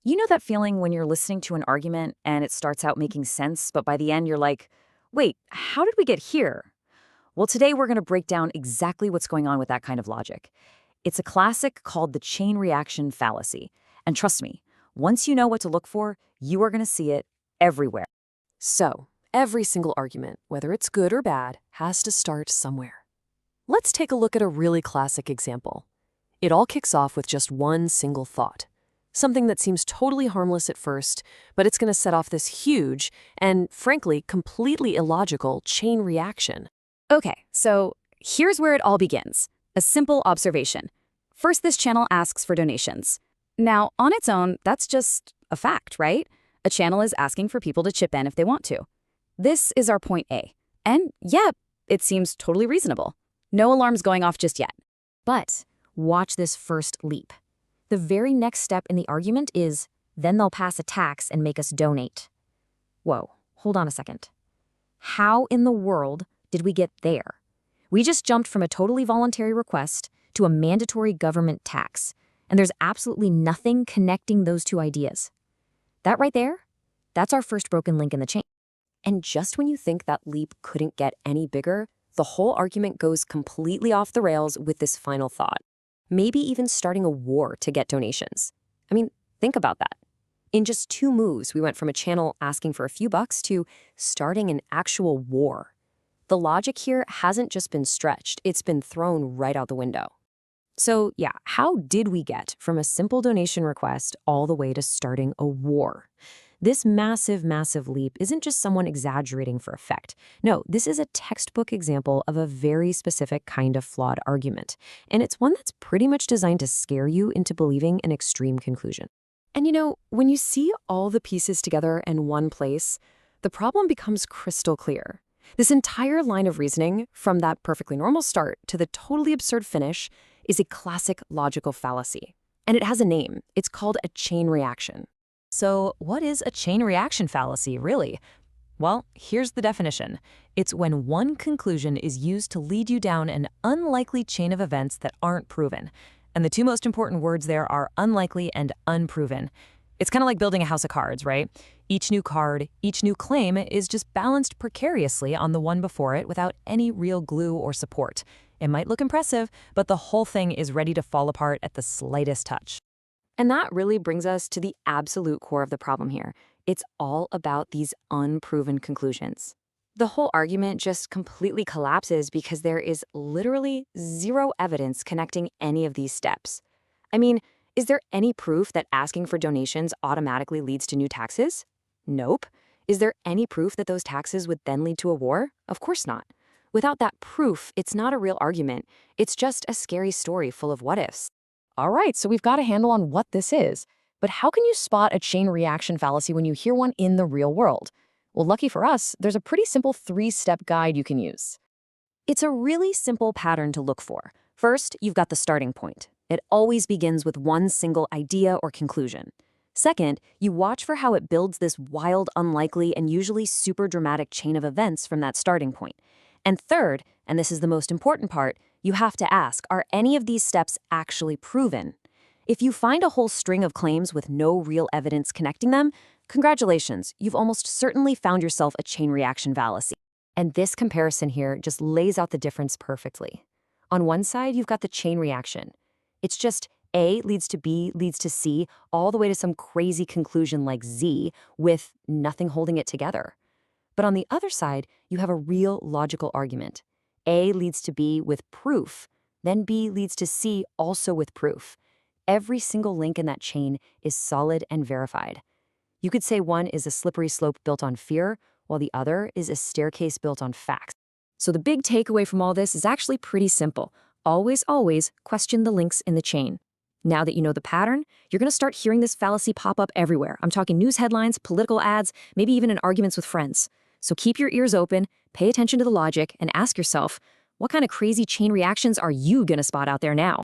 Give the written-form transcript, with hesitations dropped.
You know that feeling when you're listening to an argument and it starts out making sense, but by the end you're like, wait, how did we get here? Well, today we're going to break down exactly what's going on with that kind of logic. It's a classic called the chain reaction fallacy. And trust me, once you know what to look for, you are going to see it everywhere. So, every single argument, whether it's good or bad, has to start somewhere. Let's take a look at a really classic example. It all kicks off with just one single thought. Something that seems totally harmless at first, but it's going to set off this huge and, frankly, completely illogical chain reaction. Okay, so here's where it all begins. A simple observation. First, this channel asks for donations. Now, on its own, that's just a fact, right? A channel is asking for people to chip in if they want to. This is our point A. And yeah, it seems totally reasonable. No alarms going off just yet. But watch this first leap. The very next step in the argument is, then they'll pass a tax and make us donate. Whoa, hold on a second. How in the world did we get there? We just jumped from a totally voluntary request to a mandatory government tax, and there's absolutely nothing connecting those two ideas. That right there, that's our first broken link in the chain. And just when you think that leap couldn't get any bigger, the whole argument goes completely off the rails with this final thought. Maybe even starting a war to get donations. I mean, think about that. In just 2 moves, we went from a channel asking for a few bucks to starting an actual war. The logic here hasn't just been stretched, it's been thrown right out the window. So yeah, how did we get from a simple donation request all the way to starting a war? This massive, massive leap isn't just someone exaggerating for effect. No, this is a textbook example of a very specific kind of flawed argument. And it's one that's pretty much designed to scare you into believing an extreme conclusion. And you know, when you see all the pieces together in one place, the problem becomes crystal clear. This entire line of reasoning, from that perfectly normal start to the totally absurd finish, is a classic logical fallacy. And it has a name. It's called a chain reaction. So, what is a chain reaction fallacy, really? Well, here's the definition. It's when one conclusion is used to lead you down an unlikely chain of events that aren't proven. And the 2 most important words there are unlikely and unproven. It's kind of like building a house of cards, right? Each new card, each new claim is just balanced precariously on the one before it without any real glue or support. It might look impressive, but the whole thing is ready to fall apart at the slightest touch. And that really brings us to the absolute core of the problem here. It's all about these unproven conclusions. The whole argument just completely collapses because there is literally 0 evidence connecting any of these steps. I mean, is there any proof that asking for donations automatically leads to new taxes? Nope. Is there any proof that those taxes would then lead to a war? Of course not. Without that proof, it's not a real argument. It's just a scary story full of what-ifs. All right, so we've got a handle on what this is. But how can you spot a chain reaction fallacy when you hear one in the real world? Well, lucky for us, there's a pretty simple 3-step guide you can use. It's a really simple pattern to look for. First, you've got the starting point. It always begins with one single idea or conclusion. Second, you watch for how it builds this wild, unlikely, and usually super dramatic chain of events from that starting point. And third, and this is the most important part, you have to ask, are any of these steps actually proven? If you find a whole string of claims with no real evidence connecting them, congratulations, you've almost certainly found yourself a chain reaction fallacy. And this comparison here just lays out the difference perfectly. On one side, you've got the chain reaction. It's just A leads to B, leads to C, all the way to some crazy conclusion like Z, with nothing holding it together. But on the other side, you have a real logical argument. A leads to B with proof, then B leads to C also with proof. Every single link in that chain is solid and verified. You could say one is a slippery slope built on fear, while the other is a staircase built on facts. So the big takeaway from all this is actually pretty simple. Always, always question the links in the chain. Now that you know the pattern, you're going to start hearing this fallacy pop up everywhere. I'm talking news headlines, political ads, maybe even in arguments with friends. So keep your ears open, pay attention to the logic, and ask yourself, what kind of crazy chain reactions are you going to spot out there now?